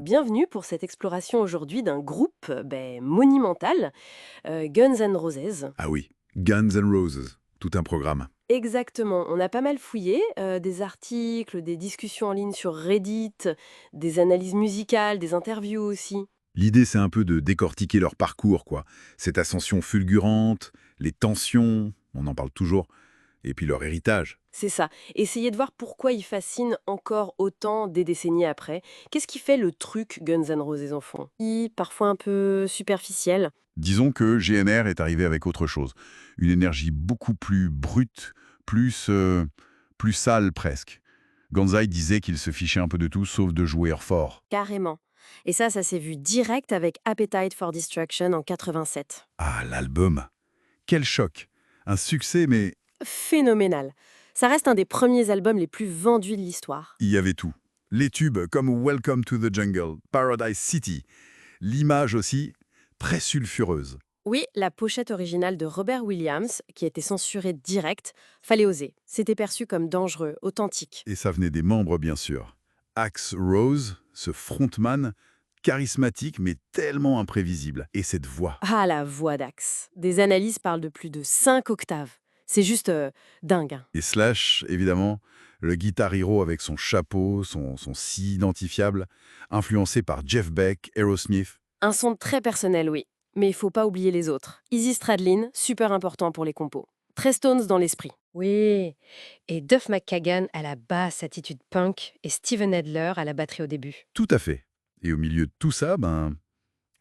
Bienvenue pour cette exploration aujourd'hui d'un groupe monumental, Guns N' Roses. Ah oui, Guns N' Roses, tout un programme. Exactement, on a pas mal fouillé, des articles, des discussions en ligne sur Reddit, des analyses musicales, des interviews aussi. L'idée, c'est un peu de décortiquer leur parcours, quoi. Cette ascension fulgurante, les tensions, on en parle toujours, et puis leur héritage. C'est ça, essayer de voir pourquoi ils fascinent encore autant des décennies après. Qu'est-ce qui fait le truc Guns N' Roses en fond? Parfois un peu superficiel. Disons que GNR est arrivé avec autre chose. Une énergie beaucoup plus brute, plus sale presque. Gonzai disait qu'il se fichait un peu de tout sauf de jouer fort. Carrément. Et ça s'est vu direct avec Appetite for Destruction en 87. Ah, l'album! Quel choc! Un succès, mais Phénoménal. Ça reste un des premiers albums les plus vendus de l'histoire. il y avait tout. Les tubes comme Welcome to the Jungle, Paradise City. L'image aussi, très sulfureuse. Oui, la pochette originale de Robert Williams, qui était censurée direct, fallait oser. C'était perçu comme dangereux, authentique. Et ça venait des membres, bien sûr. Axe Rose, ce frontman, charismatique mais tellement imprévisible. Et cette voix. Ah, la voix d'Axe. Des analyses parlent de plus de 5 octaves. C'est juste dingue, hein. Et Slash, évidemment, le guitar hero avec son chapeau, son si identifiable, influencé par Jeff Beck, Aerosmith. Un son très personnel, oui. Mais il faut pas oublier les autres. Izzy Stradlin, super important pour les compos. Très Stones dans l'esprit. Oui, et Duff McKagan à la basse attitude punk et Steven Adler à la batterie au début. Tout à fait. Et au milieu de tout ça,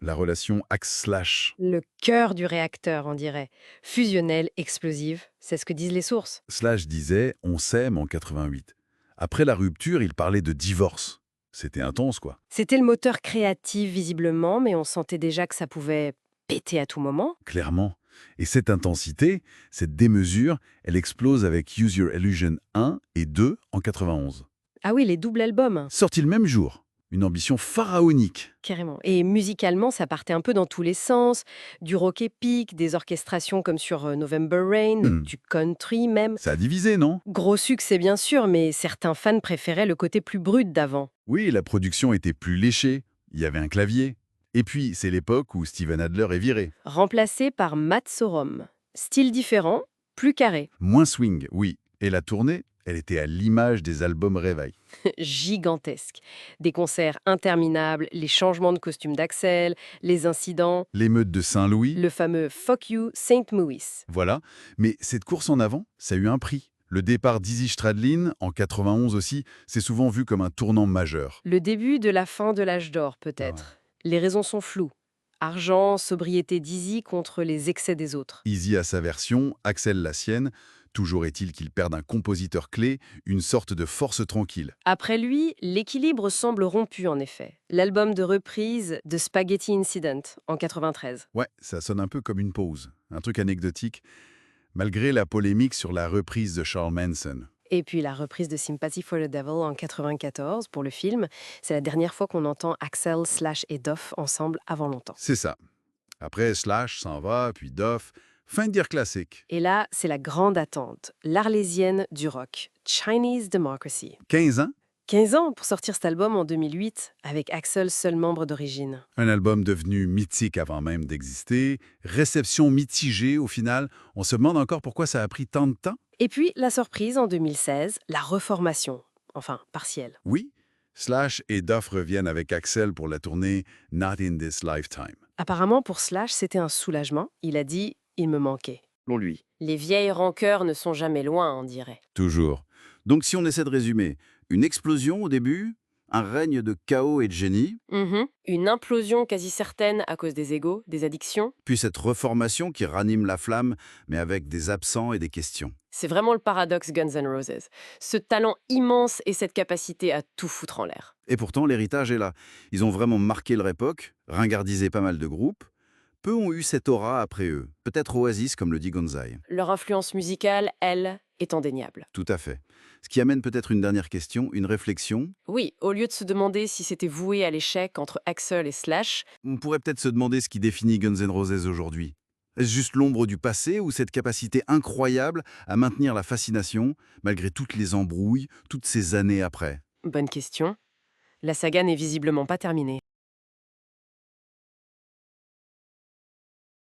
la relation Axe-Slash. Le cœur du réacteur, on dirait. Fusionnelle, explosive, c'est ce que disent les sources. Slash disait « on s'aime » en 88. Après la rupture, il parlait de divorce. C'était intense, quoi. C'était le moteur créatif, visiblement, mais on sentait déjà que ça pouvait péter à tout moment. Clairement. Et cette intensité, cette démesure, elle explose avec Use Your Illusion 1 et 2 en 91. Ah oui, les doubles albums, Sorti le même jour. Une ambition pharaonique. carrément. Et musicalement, ça partait un peu dans tous les sens. Du rock épique, des orchestrations comme sur November Rain, Hmm. du country même. Ça a divisé, non? Gros succès bien sûr, mais certains fans préféraient le côté plus brut d'avant. Oui, la production était plus léchée, il y avait un clavier. Et puis, c'est l'époque où Steven Adler est viré. Remplacé par Matt Sorum. Style différent, plus carré, Moins swing, oui. Et la tournée, elle était à l'image des albums Réveil. gigantesque. Des concerts interminables, les changements de costumes d'Axel, les incidents, L'émeute de Saint-Louis, le fameux Fuck You St. Louis. voilà. Mais cette course en avant, ça a eu un prix. Le départ d'Izzy Stradlin, en 91 aussi, c'est souvent vu comme un tournant majeur. Le début de la fin de l'âge d'or, Ah ouais. peut-être. Les raisons sont floues. Argent, sobriété d'Easy contre les excès des autres. Izzy a sa version, Axel la sienne. Toujours est-il qu'il perd un compositeur clé, une sorte de force tranquille. Après lui, l'équilibre semble rompu en effet. L'album de reprise de Spaghetti Incident en 93. Ouais, ça sonne un peu comme une pause, un truc anecdotique, malgré la polémique sur la reprise de Charles Manson. Et puis la reprise de Sympathy for the Devil en 94 pour le film. C'est la dernière fois qu'on entend Axel, Slash et Duff ensemble avant longtemps. C'est ça. Après, Slash s'en va, puis Duff. Fin de dire classique. Et là, c'est la grande attente, l'arlésienne du rock, Chinese Democracy. 15 ans, 15 ans pour sortir cet album en 2008, avec Axel seul membre d'origine. un album devenu mythique avant même d'exister, réception mitigée au final. On se demande encore pourquoi ça a pris tant de temps. Et puis la surprise en 2016, la reformation, enfin partielle. Oui, Slash et Duff reviennent avec Axel pour la tournée Not in This Lifetime. Apparemment pour Slash, c'était un soulagement. Il a dit « il me manquait Selon lui. ». Les vieilles rancœurs ne sont jamais loin, on dirait. Toujours. Donc si on essaie de résumer, une explosion au début, un règne de chaos et de génie, Une implosion quasi certaine à cause des égos, des addictions. puis cette reformation qui ranime la flamme, mais avec des absents et des questions. C'est vraiment le paradoxe Guns N' Roses. Ce talent immense et cette capacité à tout foutre en l'air. Et pourtant, l'héritage est là. Ils ont vraiment marqué leur époque, ringardisé pas mal de groupes. Peu ont eu cette aura après eux. Peut-être Oasis, comme le dit Gonzai. Leur influence musicale, elle, est indéniable. Tout à fait. Ce qui amène peut-être une dernière question, une réflexion. Oui, au lieu de se demander si c'était voué à l'échec entre Axel et Slash, On pourrait peut-être se demander ce qui définit Guns N' Roses aujourd'hui. Est-ce juste l'ombre du passé ou cette capacité incroyable à maintenir la fascination malgré toutes les embrouilles, toutes ces années après? bonne question. La saga n'est visiblement pas terminée.